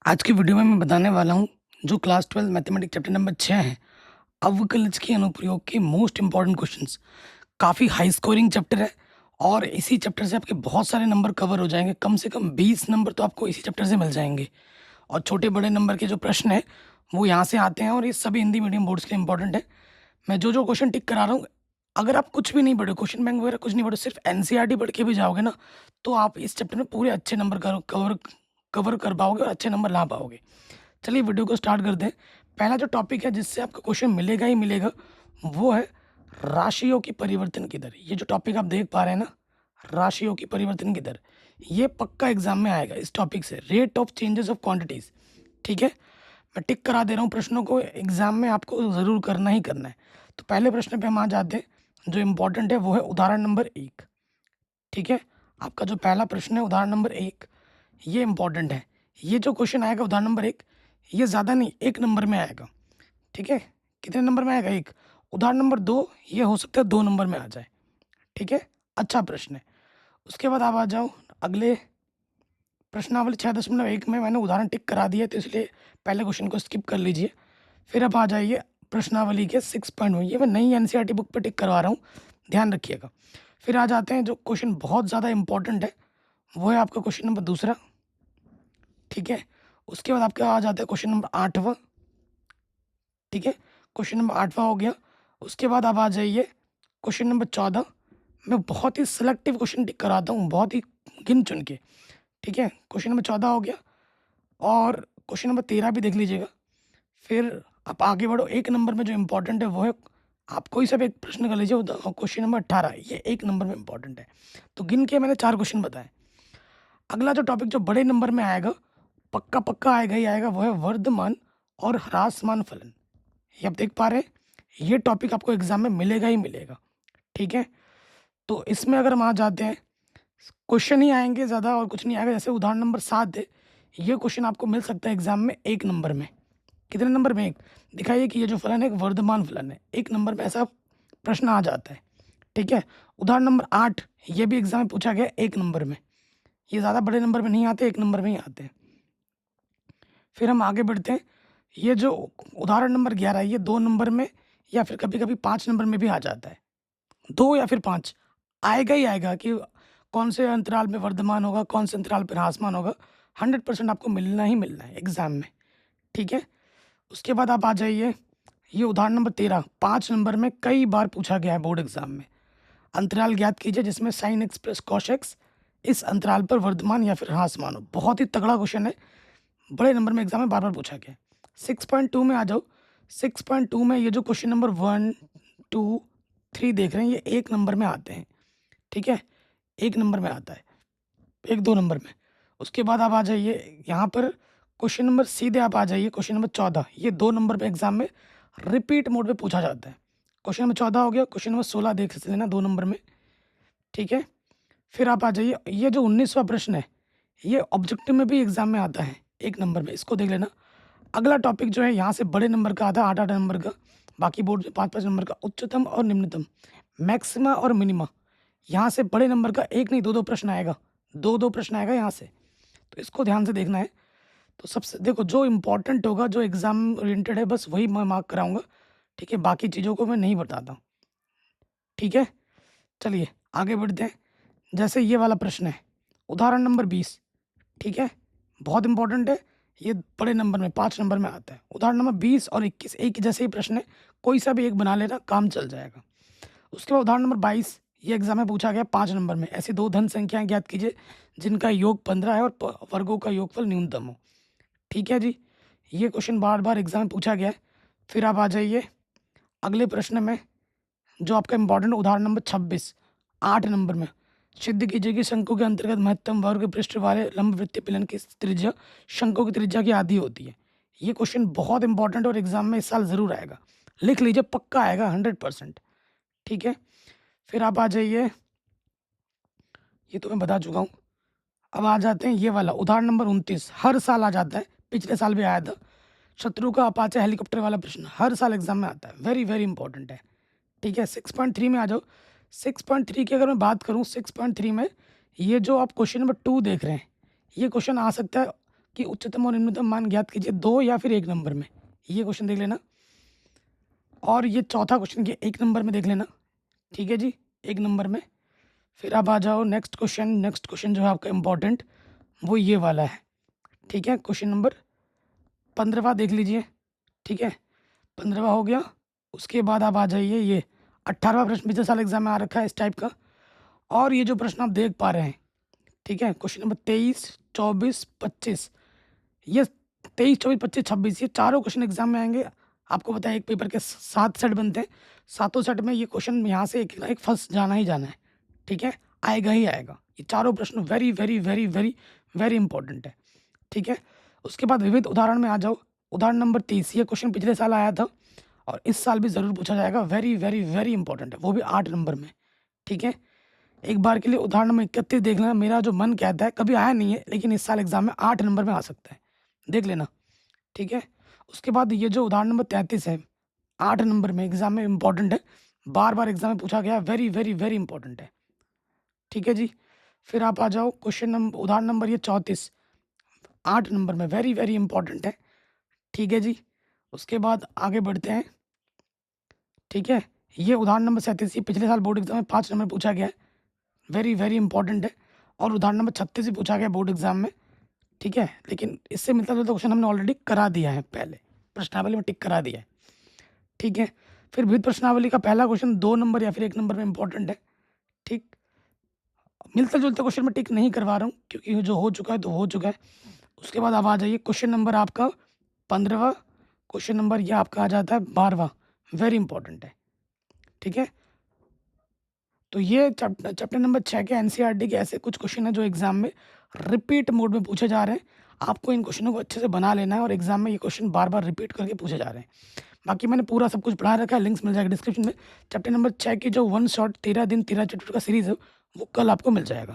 आज की वीडियो में मैं बताने वाला हूँ जो क्लास 12 मैथमेटिक्स चैप्टर नंबर 6 है अवकलज के अनुप्रयोग के मोस्ट इंपॉर्टेंट क्वेश्चंस। काफ़ी हाई स्कोरिंग चैप्टर है और इसी चैप्टर से आपके बहुत सारे नंबर कवर हो जाएंगे। कम से कम 20 नंबर तो आपको इसी चैप्टर से मिल जाएंगे। और छोटे बड़े नंबर के जो प्रश्न है वो यहाँ से आते हैं और ये सभी हिंदी मीडियम बोर्ड्स के लिए इंपॉर्टेंट है। मैं जो जो क्वेश्चन टिक करा रहा हूँ, अगर आप कुछ भी नहीं पढ़े, क्वेश्चन बैंक वगैरह कुछ नहीं पढ़े, सिर्फ एनसीईआरटी पढ़ के भी जाओगे ना, तो आप इस चैप्टर में पूरे अच्छे नंबर कवर कवर कर पाओगे और अच्छे नंबर ला पाओगे। चलिए वीडियो को स्टार्ट करते हैं। पहला जो टॉपिक है जिससे आपको क्वेश्चन मिलेगा ही मिलेगा वो है राशियों की परिवर्तन की दर। ये जो टॉपिक आप देख पा रहे हैं ना, राशियों की परिवर्तन की दर, ये पक्का एग्जाम में आएगा इस टॉपिक से। Rate of changes of quantities, ठीक है। मैं टिक करा दे रहा हूँ, प्रश्नों को एग्जाम में आपको ज़रूर करना ही करना है। तो पहले प्रश्न पे हम आ जाते हैं। जो इम्पोर्टेंट है वो है उदाहरण नंबर 1, ठीक है। आपका जो पहला प्रश्न है उदाहरण नंबर 1, ये इम्पोर्टेंट है। ये जो क्वेश्चन आएगा उदाहरण नंबर 1, ये ज़्यादा नहीं 1 नंबर में आएगा, ठीक है। कितने नंबर में आएगा? 1। उदाहरण नंबर 2, ये हो सकता है 2 नंबर में आ जाए, ठीक है। अच्छा प्रश्न है। उसके बाद आप आ जाओ अगले प्रश्नावली 6.1 में। मैंने उदाहरण टिक करा दिया तो इसलिए पहले क्वेश्चन को स्किप कर लीजिए। फिर आप आ जाइए प्रश्नावली के 6.1। ये मैं नई एनसीईआरटी बुक पर टिक करवा रहा हूँ, ध्यान रखिएगा। फिर आ जाते हैं जो क्वेश्चन बहुत ज़्यादा इंपॉर्टेंट है, वो है आपका क्वेश्चन नंबर 2, ठीक है। उसके बाद आपका आ जाता है क्वेश्चन नंबर 8वां, ठीक है। क्वेश्चन नंबर 8वां हो गया। उसके बाद आप आ जाइए क्वेश्चन नंबर 14। मैं बहुत ही सिलेक्टिव क्वेश्चन टिक कराता हूँ, बहुत ही गिन चुन के, ठीक है। क्वेश्चन नंबर 14 हो गया और क्वेश्चन नंबर 13 भी देख लीजिएगा। फिर आप आगे बढ़ो। 1 नंबर में जो इम्पोर्टेंट है वो है, आप कोई सा भी एक प्रश्न कर लीजिए। क्वेश्चन नंबर 18, ये 1 नंबर में इम्पोर्टेंट है। तो गिन के मैंने 4 क्वेश्चन बताए। अगला जो टॉपिक जो बड़े नंबर में आएगा, पक्का पक्का आएगा ही आएगा, वो है वर्धमान और ह्रासमान फलन। ये आप देख पा रहे हैं, ये टॉपिक आपको एग्जाम में मिलेगा ही मिलेगा, ठीक है। तो इसमें अगर हम आ जाते हैं, क्वेश्चन ही आएंगे ज़्यादा और कुछ नहीं आएगा। जैसे उदाहरण नंबर 7 है, ये क्वेश्चन आपको मिल सकता है एग्जाम में 1 नंबर में। कितने नंबर में? 1। दिखाइए कि ये जो फलन है एक वर्धमान फलन है। 1 नंबर में ऐसा प्रश्न आ जाता है, ठीक है। उदाहरण नंबर 8, ये भी एग्जाम में पूछा गया 1 नंबर में। ये ज़्यादा बड़े नंबर में नहीं आते, 1 नंबर में ही आते हैं। फिर हम आगे बढ़ते हैं। ये जो उदाहरण नंबर 11 है, ये 2 नंबर में या फिर कभी कभी 5 नंबर में भी आ जाता है। 2 या फिर 5 आएगा ही आएगा कि कौन से अंतराल में वर्धमान होगा, कौन से अंतराल पर ह्रासमान होगा। 100% आपको मिलना ही मिलना है एग्जाम में, ठीक है। उसके बाद आप आ जाइए, ये उदाहरण नंबर 13 5 नंबर में कई बार पूछा गया है बोर्ड एग्जाम में। अंतराल ज्ञात कीजिए जिसमें sine x plus cos x इस अंतराल पर वर्धमान या फिर ह्रासमान हो। बहुत ही तगड़ा क्वेश्चन है, बड़े नंबर में एग्जाम में बार बार पूछा गया है। 6.2 में आ जाओ। 6.2 में ये जो क्वेश्चन नंबर 1, 2, 3 देख रहे हैं, ये 1 नंबर में आते हैं, ठीक है। 1 नंबर में आता है, 1-2 नंबर में। उसके बाद आप आ जाइए यहाँ पर क्वेश्चन नंबर, सीधे आप आ जाइए क्वेश्चन नंबर 14। ये 2 नंबर पे एग्जाम में रिपीट मोड पे पूछा जाता है। क्वेश्चन नंबर 14 हो गया। क्वेश्चन नंबर 16 देख लेना 2 नंबर में, ठीक है। फिर आप आ जाइए, ये जो 19वां प्रश्न है, ये ऑब्जेक्टिव में भी एग्जाम में आता है 1 नंबर में, इसको देख लेना। अगला टॉपिक जो है यहाँ से बड़े नंबर का आता है, 8-8 नंबर का। बाकी बोर्ड में 5-5 नंबर का। उच्चतम और निम्नतम, मैक्सिमा और मिनिमा, यहाँ से बड़े नंबर का 1 नहीं 2-2 प्रश्न आएगा। 2-2 प्रश्न आएगा यहाँ से, तो इसको ध्यान से देखना है। तो सबसे देखो, जो इम्पोर्टेंट होगा, जो एग्जाम ओरिएंटेड है, बस वही मैं मार्क कराऊंगा, ठीक है। बाकी चीज़ों को मैं नहीं बताता, ठीक है। चलिए आगे बढ़ते हैं। जैसे ये वाला प्रश्न है उदाहरण नंबर 20, ठीक है। बहुत इंपॉर्टेंट है, ये बड़े नंबर में 5 नंबर में आता है। उदाहरण नंबर 20 और 21 एक ही जैसे ही प्रश्न है, कोई सा भी एक बना लेना, काम चल जाएगा। उसके बाद उदाहरण नंबर 22, ये एग्जाम में पूछा गया 5 नंबर में। ऐसी 2 धन संख्याएं ज्ञात कीजिए जिनका योग 15 है और वर्गों का योगफल न्यूनतम हो, ठीक है जी। ये क्वेश्चन बार बार एग्जाम में पूछा गया है। फिर आप आ जाइए अगले प्रश्न में, जो आपका इंपॉर्टेंट उदाहरण नंबर 26, 8 नंबर में। सिद्ध कीजिए कि शंकु के अंतर्गत महत्तम वर्ग पृष्ठ वाले लंब वृत्तीय पिलन की त्रिज्या शंकु की त्रिज्या की आधी होती है। ये क्वेश्चन बहुत इंपॉर्टेंट और एग्जाम में इस साल जरूर आएगा, लिख लीजिए, पक्का आएगा 100%, ठीक है। फिर आप आ जाइए, ये तो मैं बता चुका हूँ। अब आ जाते हैं ये वाला उदाहरण नंबर 29, हर साल आ जाता है, पिछले साल भी आया था। शत्रु का अपाचे हेलीकॉप्टर वाला प्रश्न हर साल एग्जाम में आता है, वेरी वेरी इंपॉर्टेंट है, ठीक है। 6.3 में आ जाओ। 6.3 की अगर मैं बात करूँ, 6.3 में ये जो आप क्वेश्चन नंबर 2 देख रहे हैं, ये क्वेश्चन आ सकता है कि उच्चतम और निम्नतम मान ज्ञात कीजिए 2 या फिर 1 नंबर में। ये क्वेश्चन देख लेना। और ये चौथा क्वेश्चन ये 1 नंबर में देख लेना, ठीक है जी, 1 नंबर में। फिर आप आ जाओ नेक्स्ट क्वेश्चन जो है आपका इम्पोर्टेंट वो ये वाला है, ठीक है। क्वेश्चन नंबर 15वां देख लीजिए, ठीक है, 15वां हो गया। उसके बाद आप आ जाइए ये 18वां प्रश्न पिछले साल एग्जाम में आ रखा है इस टाइप का। और ये जो प्रश्न आप देख पा रहे हैं, ठीक है, क्वेश्चन नंबर 23, 24, 25, ये 23, 24, 25, 26 ये चारों क्वेश्चन एग्जाम में आएंगे। आपको पता है एक पेपर के 7 सेट बनते हैं, सातों सेट में ये क्वेश्चन यहाँ से एक ना एक फंस जाना ही जाना है, ठीक है, आएगा ही आएगा। ये चारों प्रश्न very very very very very important है, ठीक है। उसके बाद विविध उदाहरण में आ जाओ। उदाहरण नंबर 30, ये क्वेश्चन पिछले साल आया था और इस साल भी ज़रूर पूछा जाएगा, वेरी वेरी वेरी इंपॉर्टेंट है, वो भी 8 नंबर में, ठीक है। एक बार के लिए उदाहरण नंबर 31 देख लेना। मेरा जो मन कहता है, कभी आया नहीं है लेकिन इस साल एग्जाम में 8 नंबर में आ सकता है, देख लेना, ठीक है। उसके बाद ये जो उदाहरण नंबर 33 है, 8 नंबर में एग्जाम में इंपॉर्टेंट है, बार बार एग्जाम में पूछा गया, वेरी वेरी वेरी इंपॉर्टेंट है, ठीक है जी। फिर आप आ जाओ क्वेश्चन नंबर उदाहरण नंबर ये 34, 8 नंबर में, वेरी वेरी इंपॉर्टेंट है, ठीक है जी। उसके बाद आगे बढ़ते हैं, ठीक है। ये उदाहरण नंबर 37 ये पिछले साल बोर्ड एग्जाम में 5 नंबर पूछा गया है, वेरी वेरी इंपॉर्टेंट है। और उदाहरण नंबर 36 भी पूछा गया बोर्ड एग्जाम में, ठीक है, लेकिन इससे मिलता जुलता क्वेश्चन हमने ऑलरेडी करा दिया है, पहले प्रश्नावली में टिक करा दिया है, ठीक है। फिर विविध प्रश्नावली का पहला क्वेश्चन 2 नंबर या फिर 1 नंबर में इंपॉर्टेंट है, ठीक। मिलता जुलता क्वेश्चन में टिक नहीं करवा रहा हूँ क्योंकि जो हो चुका है तो हो चुका है। उसके बाद अब आ जाइए क्वेश्चन नंबर आपका 15वां, क्वेश्चन नंबर ये आपका आ जाता है 12वां, वेरी इंपॉर्टेंट है, ठीक है। तो ये चैप्टर नंबर 6 के एनसीईआरटी के ऐसे कुछ क्वेश्चन हैं जो एग्जाम में रिपीट मोड में पूछे जा रहे हैं। आपको इन क्वेश्चनों को अच्छे से बना लेना है और एग्जाम में ये क्वेश्चन बार बार रिपीट करके पूछे जा रहे हैं। बाकी मैंने पूरा सब कुछ पढ़ा रखा है, लिंक्स मिल जाएगा डिस्क्रिप्शन में। चैप्टर नंबर 6 की जो 1 शॉट 13 दिन 13 चैप्टर का सीरीज है वो कल आपको मिल जाएगा।